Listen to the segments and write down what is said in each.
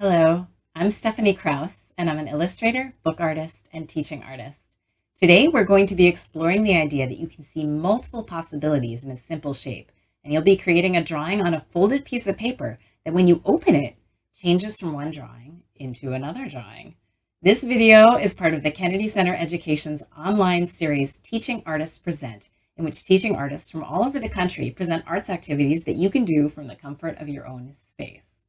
Hello, I'm Stephanie Krause, and I'm an illustrator, book artist, and teaching artist. Today, we're going to be exploring the idea that you can see multiple possibilities in a simple shape, and you'll be creating a drawing on a folded piece of paper that when you open it, changes from one drawing into another drawing. This video is part of the Kennedy Center Education's online series, Teaching Artists Present, in which teaching artists from all over the country present arts activities that you can do from the comfort of your own space.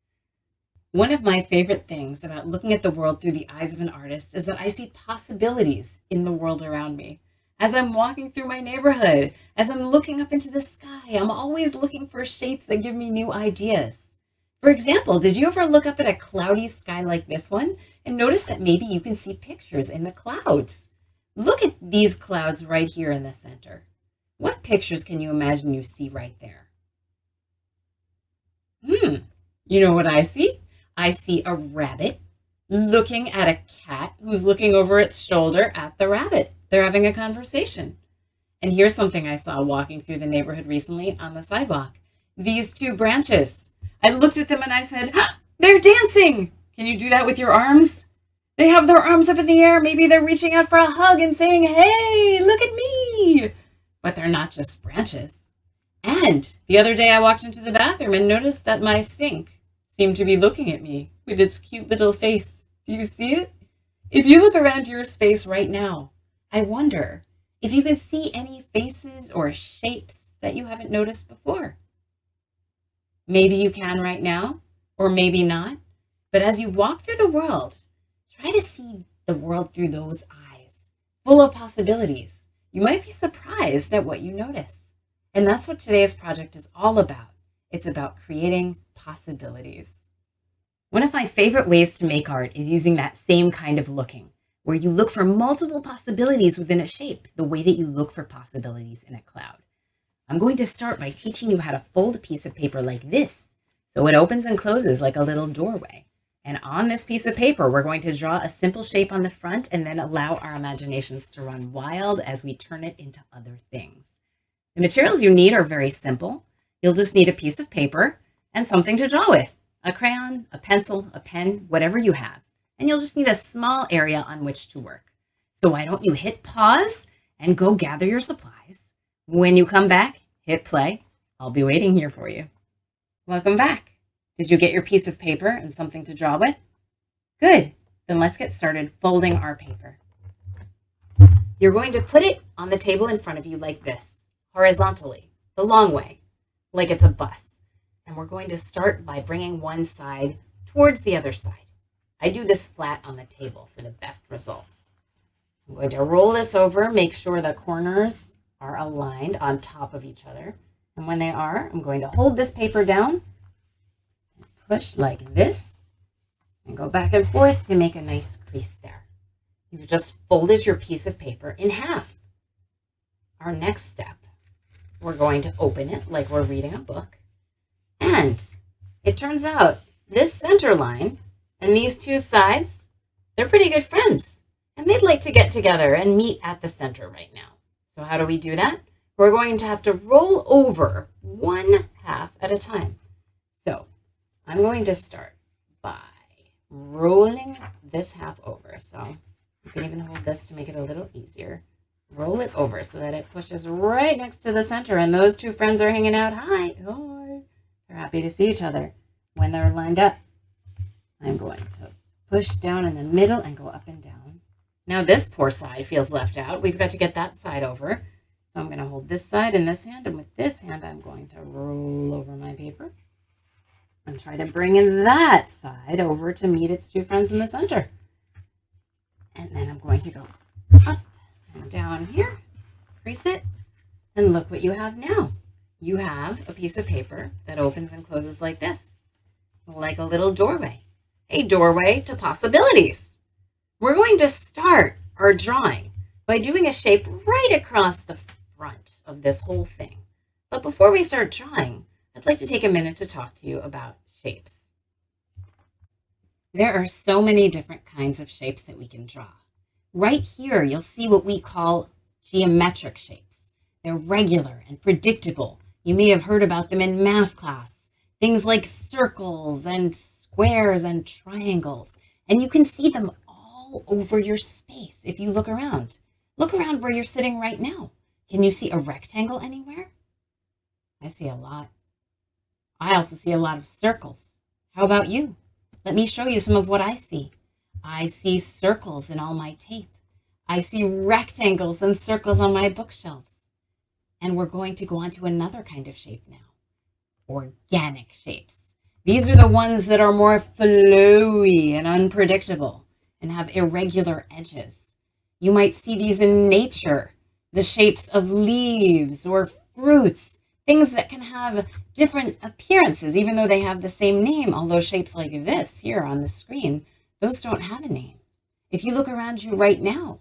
One of my favorite things about looking at the world through the eyes of an artist is that I see possibilities in the world around me. As I'm walking through my neighborhood, as I'm looking up into the sky, I'm always looking for shapes that give me new ideas. For example, did you ever look up at a cloudy sky like this one and notice that maybe you can see pictures in the clouds? Look at these clouds right here in the center. What pictures can you imagine you see right there? You know what I see? I see a rabbit looking at a cat who's looking over its shoulder at the rabbit. They're having a conversation. And here's something I saw walking through the neighborhood recently on the sidewalk. These two branches. I looked at them and I said, they're dancing. Can you do that with your arms? They have their arms up in the air. Maybe they're reaching out for a hug and saying, hey, look at me. But they're not just branches. And the other day I walked into the bathroom and noticed that my sink seemed to be looking at me with its cute little face. Do you see it? If you look around your space right now, I wonder if you can see any faces or shapes that you haven't noticed before. Maybe you can right now, or maybe not. But as you walk through the world, try to see the world through those eyes, full of possibilities. You might be surprised at what you notice. And that's what today's project is all about. It's about creating possibilities. One of my favorite ways to make art is using that same kind of looking, where you look for multiple possibilities within a shape, the way that you look for possibilities in a cloud. I'm going to start by teaching you how to fold a piece of paper like this, so it opens and closes like a little doorway. And on this piece of paper, we're going to draw a simple shape on the front and then allow our imaginations to run wild as we turn it into other things. The materials you need are very simple. You'll just need a piece of paper and something to draw with, a crayon, a pencil, a pen, whatever you have. And you'll just need a small area on which to work. So why don't you hit pause and go gather your supplies. When you come back, hit play. I'll be waiting here for you. Welcome back. Did you get your piece of paper and something to draw with? Good. Then let's get started folding our paper. You're going to put it on the table in front of you like this, horizontally, the long way, like it's a bus. And we're going to start by bringing one side towards the other side. I do this flat on the table for the best results. I'm going to roll this over, make sure the corners are aligned on top of each other. And when they are, I'm going to hold this paper down, push like this, and go back and forth to make a nice crease there. You've just folded your piece of paper in half. Our next step, we're going to open it like we're reading a book. And it turns out this center line and these two sides, they're pretty good friends. And they'd like to get together and meet at the center right now. So how do we do that? We're going to have to roll over one half at a time. So I'm going to start by rolling this half over. So you can even hold this to make it a little easier. Roll it over so that it pushes right next to the center. And those two friends are hanging out. Hi. They're happy to see each other. When they're lined up, I'm going to push down in the middle and go up and down. Now this poor side feels left out. We've got to get that side over. So I'm going to hold this side in this hand. And with this hand, I'm going to roll over my paper and try to bring in that side over to meet its two friends in the center. And then I'm going to go up and down here, crease it, and look what you have now. You have a piece of paper that opens and closes like this, like a little doorway, a doorway to possibilities. We're going to start our drawing by doing a shape right across the front of this whole thing. But before we start drawing, I'd like to take a minute to talk to you about shapes. There are so many different kinds of shapes that we can draw. Right here, you'll see what we call geometric shapes. They're regular and predictable. You may have heard about them in math class. Things like circles and squares and triangles, and you can see them all over your space if you look around. Look around where you're sitting right now. Can you see a rectangle anywhere? I see a lot. I also see a lot of circles. How about you? Let me show you some of what I see. I see circles in all my tape. I see rectangles and circles on my bookshelves. And we're going to go on to another kind of shape now. Organic shapes. These are the ones that are more flowy and unpredictable and have irregular edges. You might see these in nature, the shapes of leaves or fruits, things that can have different appearances, even though they have the same name, although shapes like this here on the screen, those don't have a name. If you look around you right now,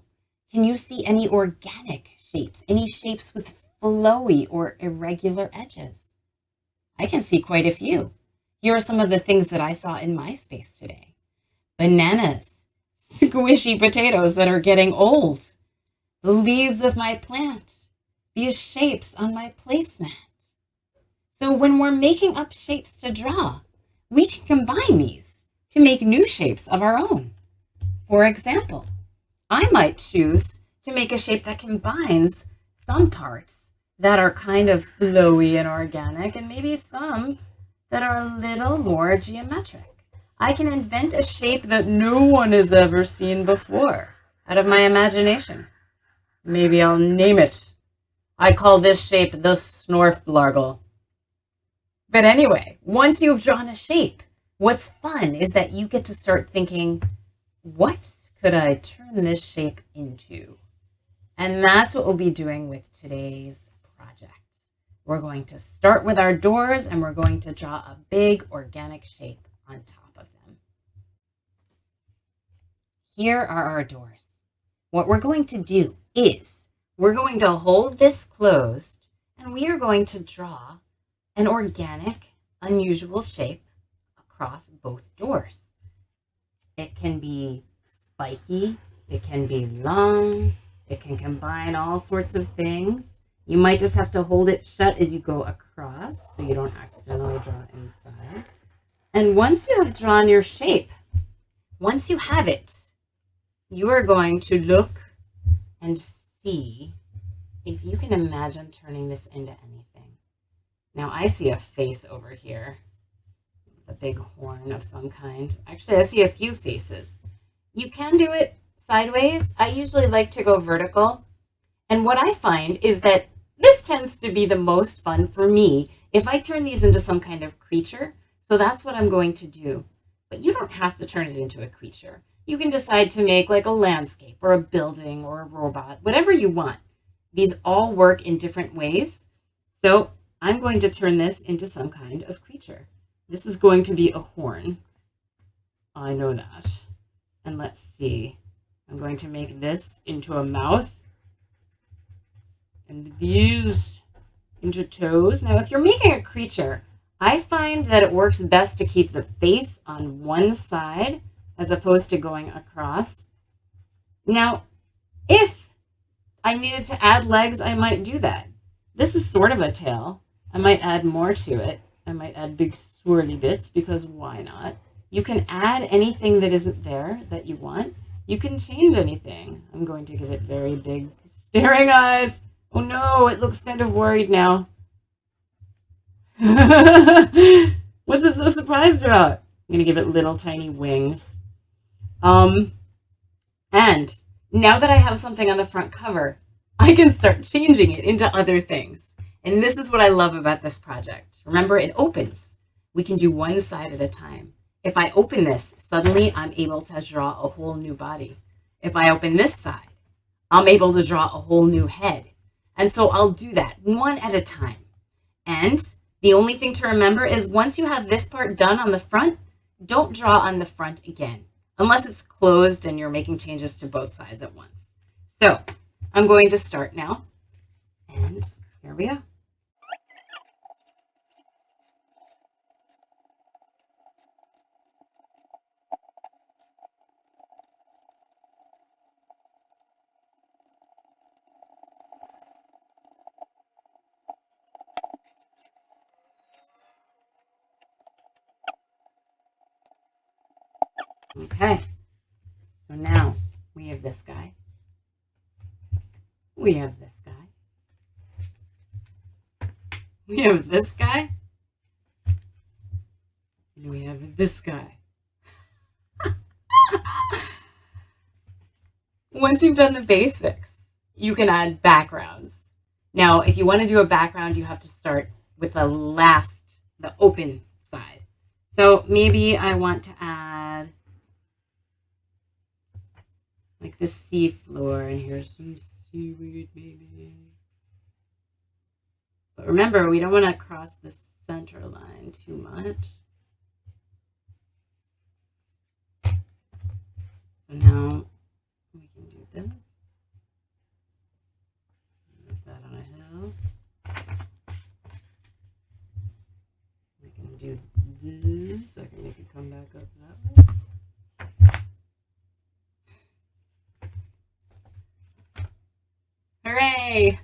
can you see any organic shapes, any shapes with flowy or irregular edges? I can see quite a few. Here are some of the things that I saw in my space today. Bananas, squishy potatoes that are getting old, the leaves of my plant, these shapes on my placemat. So when we're making up shapes to draw, we can combine these to make new shapes of our own. For example, I might choose to make a shape that combines some parts that are kind of flowy and organic and maybe some that are a little more geometric. I can invent a shape that no one has ever seen before out of my imagination. Maybe I'll name it. I call this shape the Snorfblargle. But anyway, once you've drawn a shape, what's fun is that you get to start thinking, what could I turn this shape into? And that's what we'll be doing with today's project. We're going to start with our doors and we're going to draw a big organic shape on top of them. Here are our doors. What we're going to do is we're going to hold this closed and we are going to draw an organic, unusual shape across both doors. It can be spiky, it can be long, it can combine all sorts of things. You might just have to hold it shut as you go across so you don't accidentally draw inside. And once you have drawn your shape, once you have it, you are going to look and see if you can imagine turning this into anything. Now I see a face over here, a big horn of some kind. Actually, I see a few faces. You can do it sideways. I usually like to go vertical. And what I find is that this tends to be the most fun for me if I turn these into some kind of creature. So that's what I'm going to do. But you don't have to turn it into a creature. You can decide to make like a landscape or a building or a robot, whatever you want. These all work in different ways. So I'm going to turn this into some kind of creature. This is going to be a horn. I know that. And let's see. I'm going to make this into a mouth. And these into toes. Now, if you're making a creature, I find that it works best to keep the face on one side as opposed to going across. Now, if I needed to add legs, I might do that. This is sort of a tail. I might add more to it. I might add big swirly bits because why not? You can add anything that isn't there that you want. You can change anything. I'm going to give it very big staring eyes. Oh no, it looks kind of worried now. What's it so surprised about? I'm going to give it little tiny wings. And now that I have something on the front cover, I can start changing it into other things. And this is what I love about this project. Remember, it opens. We can do one side at a time. If I open this, suddenly I'm able to draw a whole new body. If I open this side, I'm able to draw a whole new head. And so I'll do that one at a time. And the only thing to remember is once you have this part done on the front, don't draw on the front again, unless it's closed and you're making changes to both sides at once. So I'm going to start now. And here we go. Okay, so now we have this guy. We have this guy. We have this guy. And we have this guy. Once you've done the basics, you can add backgrounds. Now, if you want to do a background, you have to start with the open side. So maybe I want to add like the sea floor, and here's some seaweed maybe. But remember, we don't want to cross the center line too much. So now we can do this. Move that on a hill. We can do this. I can make it come back up that way. Hooray!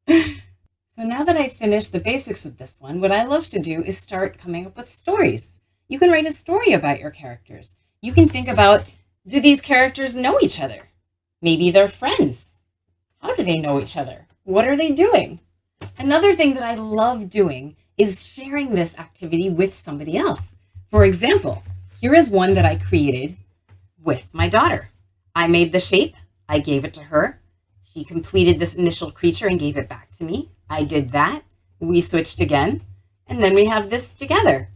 So now that I've finished the basics of this one, what I love to do is start coming up with stories. You can write a story about your characters. You can think about, do these characters know each other? Maybe they're friends. How do they know each other? What are they doing? Another thing that I love doing is sharing this activity with somebody else. For example, here is one that I created with my daughter. I made the shape. I gave it to her. She completed this initial creature and gave it back to me. I did that. We switched again. And then we have this together.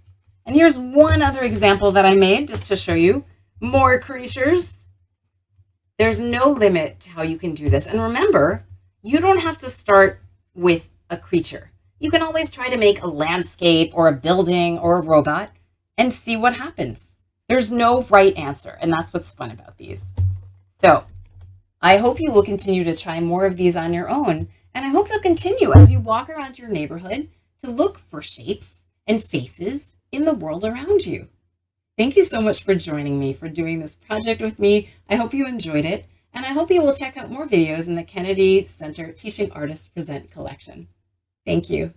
And here's one other example that I made just to show you more creatures. There's no limit to how you can do this. And remember, you don't have to start with a creature. You can always try to make a landscape or a building or a robot and see what happens. There's no right answer. And that's what's fun about these. So I hope you will continue to try more of these on your own. And I hope you'll continue as you walk around your neighborhood to look for shapes and faces in the world around you. Thank you so much for joining me, for doing this project with me. I hope you enjoyed it. And I hope you will check out more videos in the Kennedy Center Teaching Artists Present collection. Thank you.